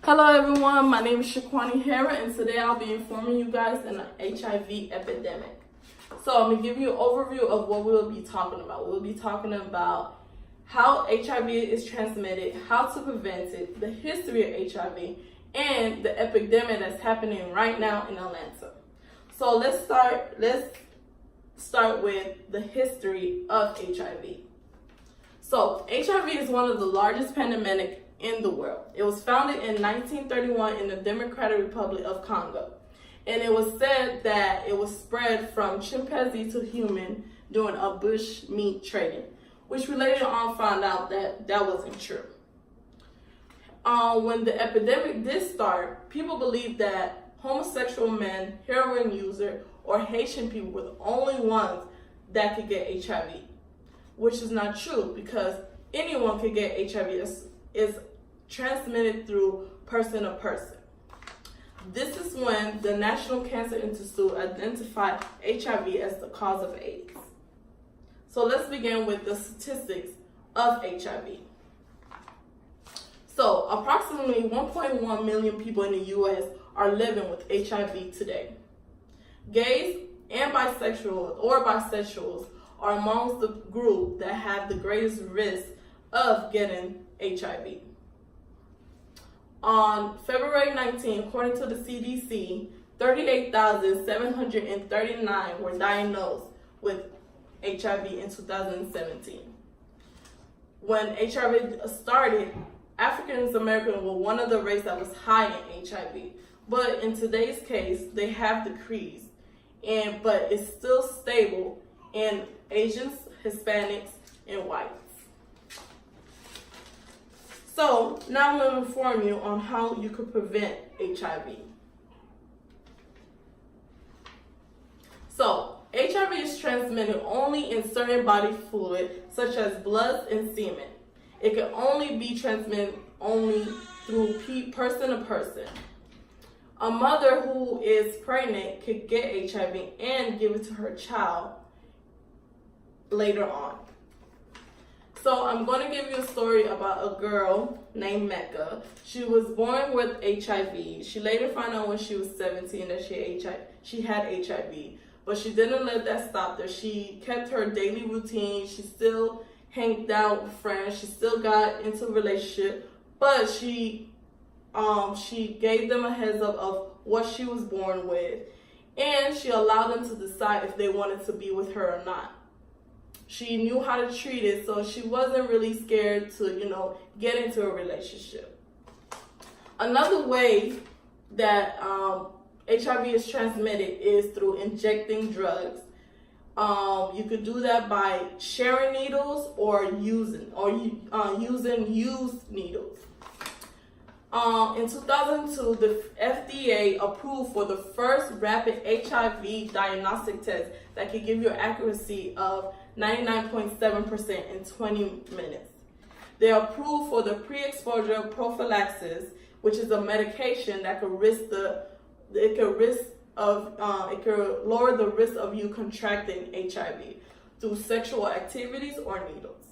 Hello everyone, my name is Shaquani Hara, and today I'll be informing you guys on the HIV epidemic. So I'm going to give you an overview of what we'll be talking about. We'll be talking about how HIV is transmitted, how to prevent it, the history of HIV, and the epidemic that's happening right now in Atlanta. So let's start with the history of HIV. So HIV is one of the largest pandemics in the world. It was founded in 1931 in the Democratic Republic of Congo. And it was said that it was spread from chimpanzee to human during a bush meat trading, which we later on found out that that wasn't true. When the epidemic did start, people believed that homosexual men, heroin users, or Haitian people were the only ones that could get HIV, which is not true because anyone could get HIV. It's transmitted through person to person. This is when the National Cancer Institute identified HIV as the cause of AIDS. So let's begin with the statistics of HIV. So approximately 1.1 million people in the US are living with HIV today. Gays and bisexuals are amongst the group that have the greatest risk of getting HIV. On February 19, according to the CDC, 38,739 were diagnosed with HIV in 2017. When HIV started, African Americans were one of the races that was high in HIV. But in today's case, they have decreased, but it's still stable in Asians, Hispanics, and whites. So now I'm going to inform you on how you could prevent HIV. So HIV is transmitted only in certain body fluid, such as blood and semen. It can only be transmitted only through person to person. A mother who is pregnant could get HIV and give it to her child later on. So I'm going to give you a story about a girl named Mecca. She was born with HIV. She later found out when she was 17 that she had HIV. But she didn't let that stop her. She kept her daily routine. She still hanged out with friends. She still got into a relationship. But she gave them a heads up of what she was born with. And she allowed them to decide if they wanted to be with her or not. She knew how to treat it, so she wasn't really scared to, get into a relationship. Another way that HIV is transmitted is through injecting drugs. You could do that by sharing needles or using used needles. In 2002, the FDA approved for the first rapid HIV diagnostic test that could give you an accuracy of 99.7% in 20 minutes. They approved for the pre-exposure prophylaxis, which is a medication that could lower the risk of you contracting HIV through sexual activities or needles.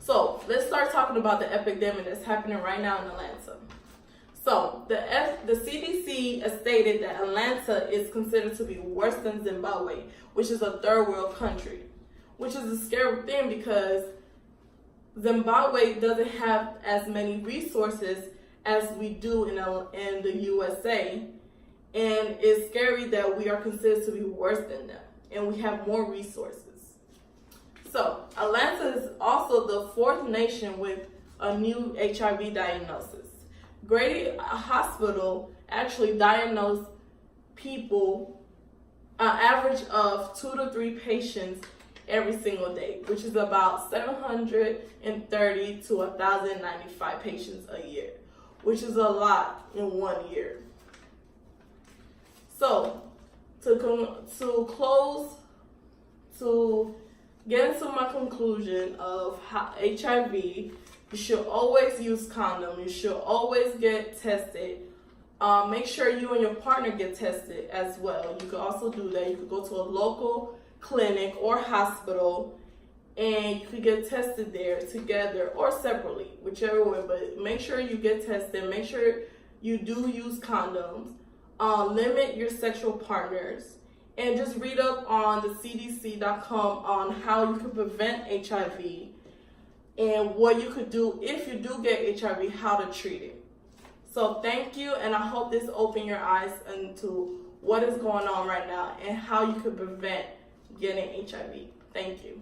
So let's start talking about the epidemic that's happening right now in Atlanta. So the CDC has stated that Atlanta is considered to be worse than Zimbabwe, which is a third world country, which is a scary thing because Zimbabwe doesn't have as many resources as we do in the USA, and it's scary that we are considered to be worse than them, and we have more resources. So Atlanta is also the fourth nation with a new HIV diagnosis. Grady Hospital actually diagnosed people an average of 2 to 3 patients every single day, which is about 730 to 1,095 patients a year, which is a lot in 1 year. So to get into my conclusion of how HIV, you should always use condom. You should always get tested. Make sure you and your partner get tested as well. You could also do that. You could go to a local clinic or hospital and you could get tested there together or separately, whichever way, but make sure you get tested. Make sure you do use condoms. Limit your sexual partners, and just read up on the CDC.com on how you can prevent HIV and what you could do if you do get HIV, how to treat it. So thank you, and I hope this opened your eyes into what is going on right now and how you could prevent getting HIV. Thank you.